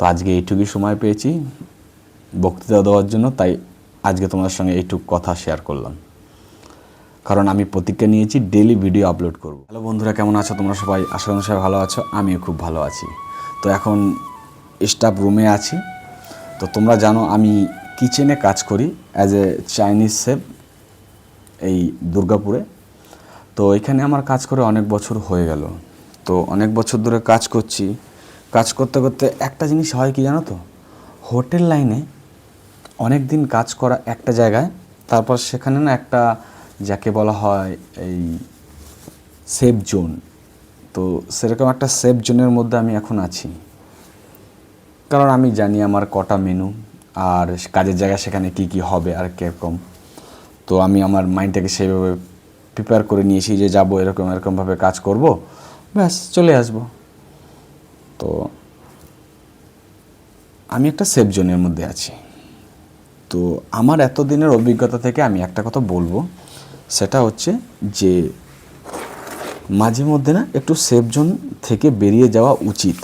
তো আজকে এইটুকুই সময় পেয়েছি বক্তৃতা দেওয়ার জন্য, তাই আজকে তোমাদের সঙ্গে এইটুকু কথা শেয়ার করলাম। কারণ আমি প্রতিজ্ঞা নিয়েছি ডেইলি ভিডিও আপলোড করব। হ্যালো বন্ধুরা, কেমন আছো তোমরা সবাই? আশা করি সবাই ভালো আছো, আমিও খুব ভালো আছি। তো এখন স্টাফ রুমে আছি। তো তোমরা জানো আমি কিচেনে কাজ করি অ্যাজ এ চাইনিজ শেফ এই দুর্গাপুরে। তো এখানে আমার কাজ করে অনেক বছর হয়ে গেল। তো অনেক বছর ধরে কাজ করছি। কাজ করতে করতে একটা জিনিস হয় কি জানো তো, হোটেল লাইনে অনেক দিন কাজ করা একটা জায়গায়, তারপর সেখানে না একটা যাকে বলা হয় এই সেফ জোন, তো সেরকম একটা সেফ জোনের মধ্যে আমি এখন আছি। কারণ আমি জানি আমার কটা মেনু আর কাজের জায়গা সেখানে কি কি হবে আর কীরকম। তো আমি আমার মাইন্ডটাকে সেইভাবে প্রিপেয়ার করে নিয়েছি যে যাবো এরকমভাবে কাজ করব, ব্যাস চলে আসব। তো আমি একটা সেফ জোনের মধ্যে আছি। তো আমার এতদিনের অভিজ্ঞতা থেকে আমি একটা কথা বলবো, সেটা হচ্ছে যে মাঝে মধ্যে না একটু সেফ জোন থেকে বেরিয়ে যাওয়া উচিত।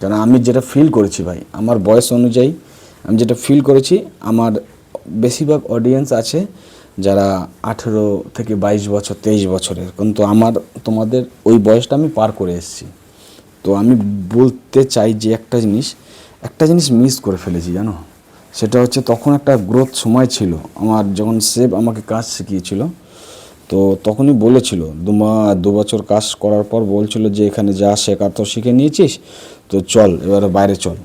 কারণ আমি যেটা ফিল করেছি ভাই, আমার বয়স অনুযায়ী আমি যেটা ফিল করেছি, আমার বেশিরভাগ অডিয়েন্স আছে যারা 18 থেকে 22 বছর 23 বছরের, কিন্তু আমার তোমাদের ওই বয়সটা আমি পার করে এসেছি। তো আমি বলতে চাই যে একটা জিনিস মিস করে ফেলেছি জানো। সেটা হচ্ছে তখন একটা গ্রোথ সময় ছিল আমার, যখন সেভ আমাকে কাজ শিখিয়েছিল। তো তখনই বলেছিল 2 বছর কাজ করার পর বলছিল যে এখানে যা শেখার তো শিখে নিয়েছিস, তো চল এবারে বাইরে চল।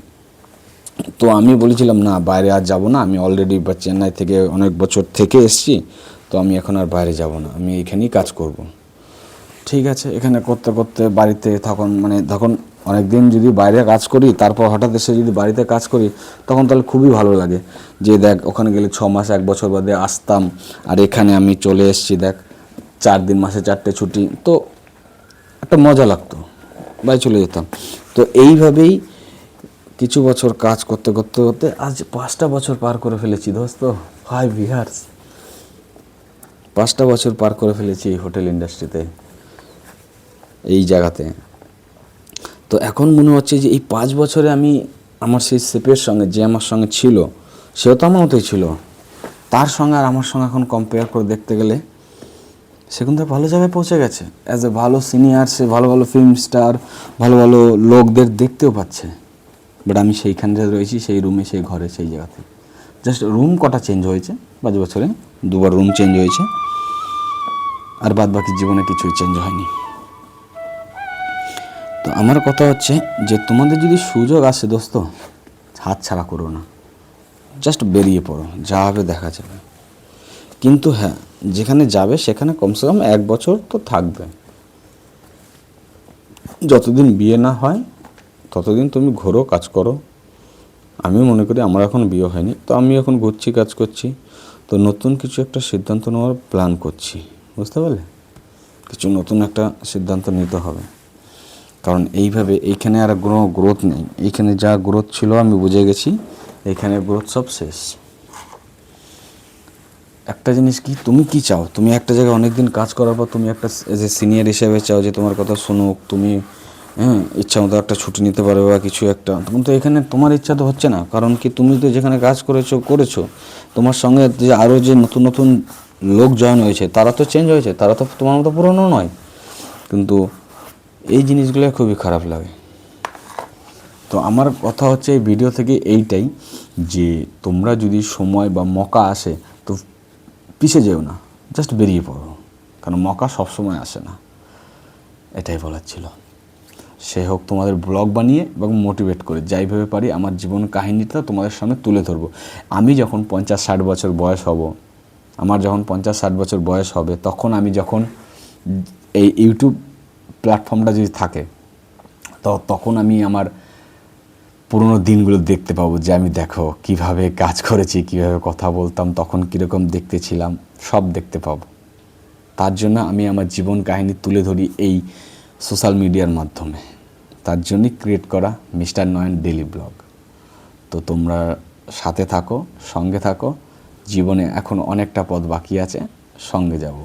তো আমি বলেছিলাম না, বাইরে আর যাব না, আমি অলরেডি চেন্নাই থেকে অনেক বছর থেকে এসেছি, তো আমি এখন আর বাইরে যাব না, আমি এখানেই কাজ করব। ঠিক আছে, এখানে করতে করতে বাড়িতে তখন অনেক দিন যদি বাইরে কাজ করি, তারপর হঠাৎ এসে যদি বাড়িতে কাজ করি, তখন তাহলে খুবই ভালো লাগে যে দেখ ওখানে গেলে 6 মাস 1 বছর বাদে আসতাম, আর এখানে আমি চলে এসেছি, দেখ 4 দিন, মাসে 4টে ছুটি, তো একটা মজা লাগতো, বাড়ি চলে যেতাম। তো এইভাবেই কিছু বছর কাজ করতে করতে করতে আজ 5টা বছর পার করে ফেলেছি দোস্ত। 5 ইয়ার্স, 5টা বছর পার করে ফেলেছি এই হোটেল ইন্ডাস্ট্রিতে, এই জায়গাতে। তো এখন মনে হচ্ছে যে এই 5 বছরে আমি আমার সেই শেফের সঙ্গে, যে আমার সঙ্গে ছিল, সেও তো আমার মতোই ছিল, তার সঙ্গে আর আমার সঙ্গে এখন কম্পেয়ার করে দেখতে গেলে সে কিন্তু ভালো জায়গায় পৌঁছে গেছে। অ্যাজ এ ভালো সিনিয়র সে ভালো ভালো ফিল্ম স্টার, ভালো ভালো লোকদের দেখতেও পাচ্ছে। বাট আমি সেইখানে রয়েছি, সেই রুমে, সেই ঘরে, সেই জায়গাতে। জাস্ট রুম কটা চেঞ্জ হয়েছে 5 বছরে, 2বার রুম চেঞ্জ হয়েছে, আর বাদ বাকি জীবনে কিছুই চেঞ্জ হয়নি। তো আমার কথা হচ্ছে যে তোমাদের যদি সুযোগ আসে দোস্ত, হাত ছাড়া করো না, জাস্ট বেরিয়ে পড়ো, যা হবে দেখা যাবে। কিন্তু হ্যাঁ, যেখানে যাবে সেখানে কমসে কম 1 বছর তো থাকবে। যতদিন বিয়ে না হয় ততদিন তুমি ঘোরো, কাজ করো। আমি মনে করি আমার এখন বিয়ে হয়নি, তো আমি এখন ঘুরছি, কাজ করছি। তো নতুন কিছু একটা সিদ্ধান্ত নেওয়ার প্ল্যান করছি, বুঝতে পারলে? কিছু নতুন একটা সিদ্ধান্ত নিতে হবে। কারণ এইভাবে এইখানে আর কোনো গ্রোথ নেই। এইখানে যা গ্রোথ ছিল আমি বুঝে গেছি, এইখানে গ্রোথ সব শেষ। একটা জিনিস কি, তুমি কি চাও? তুমি একটা জায়গায় অনেক দিন কাজ করার পর তুমি একটা এজ এ সিনিয়র হিসেবে চাও যে তোমার কথা শুনুক, তুমি ইচ্ছা মতো একটা ছুটি নিতে পারবে বা কিছু একটা। কিন্তু এখানে তোমার ইচ্ছা তো হচ্ছে না, কারণ কি তুমি তো যেখানে কাজ করেছো তোমার সঙ্গে যে আরও যে নতুন নতুন লোক জয়েন হয়েছে, তারা তো চেঞ্জ হয়েছে, তারা তো তোমার মতো পুরনো নয়। কিন্তু এই জিনিসগুলো খুবই খারাপ লাগে। তো আমার কথা হচ্ছে এই ভিডিও থেকে এইটাই, যে তোমরা যদি সময় বা মকা আসে তো পিছিয়ে যেও না, জাস্ট বেরিয়ে পড়ো। কারণ মকা সবসময় আসে না, এটাই বলার ছিল। সে হোক তোমাদের ব্লগ বানিয়ে এবং মোটিভেট করে, যাইভাবে পারি আমার জীবন কাহিনীটা তোমাদের সামনে তুলে ধরবো। আমি যখন 50-60 বছর বয়স হব, আমার যখন 50-60 বছর বয়স হবে, তখন আমি যখন এই ইউটিউব প্ল্যাটফর্মটা যদি থাকে, তো তখন আমি আমার পুরোনো দিনগুলো দেখতে পাবো, যে আমি দেখো কিভাবে কাজ করেছি, কিভাবে কথা বলতাম, তখন কীরকম দেখতে ছিলাম, সব দেখতে পাবো। তার জন্য আমি আমার জীবন কাহিনী তুলে ধরি এই সোশ্যাল মিডিয়ার মাধ্যমে। তার জন্যই ক্রিয়েট করা মিস্টার নয়ন ডেলি ব্লগ। তো তোমরা সাথে থাকো, সঙ্গে থাকো, জীবনে এখন অনেকটা পথ বাকি আছে, সঙ্গে যাব।